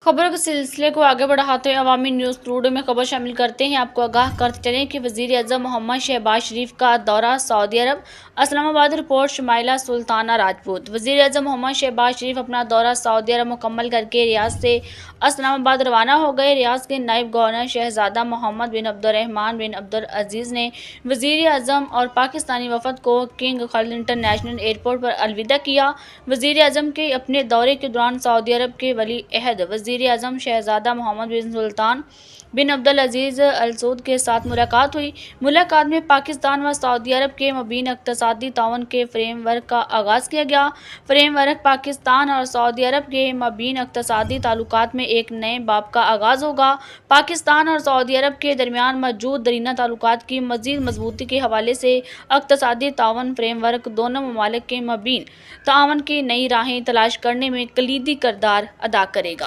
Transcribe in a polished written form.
खबरों के सिलसिले को आगे बढ़ाते हुए अवामी न्यूज़ टुडे में खबर शामिल करते हैं। आपको आगाह करते चलें कि वज़ीर आज़म मोहम्मद शहबाज शरीफ का दौरा सऊदी अरब। इस्लामाबाद रिपोर्ट शुमाइला सुल्ताना राजपूत। वज़ीर आज़म मोहम्मद शहबाज शरीफ अपना दौरा सऊदी अरब मुकम्मल करके रियाद से इस्लामाबाद रवाना हो गए। रियाद के नायब गवर्नर शहजादा मोहम्मद बिन अब्दुर्रहमान बिन अब्दुल अजीज़ ने वज़ीर आज़म और पाकिस्तानी वफ़द को किंग खालिद इंटरनेशनल एयरपोर्ट पर अलविदा किया। वज़ीर आज़म के अपने दौरे के दौरान सऊदी अरब के वली अहद वज़ीर आज़म शहजादा मोहम्मद बिन सुल्तान बिन अब्दुल अजीज़ अल सऊद के साथ मुलाकात हुई। मुलाकात में पाकिस्तान व सऊदी अरब के मबीन इक़्तिसादी ताउन के फ्रेमवर्क का आगाज़ किया गया। फ्रेमवर्क पाकिस्तान और सऊदी अरब के मबीन इक़्तिसादी ताल्लुकात में एक नए बाब का आगाज़ होगा। पाकिस्तान और सऊदी अरब के दरमियान मौजूद दरीना ताल्लुकात की मज़ीद मजबूती के हवाले से इक़्तिसादी ताउन फ्रेमवर्क दोनों ममालिक के मबीन ताउन की नई राहें तलाश करने में कलीदी किरदार अदा करेगा।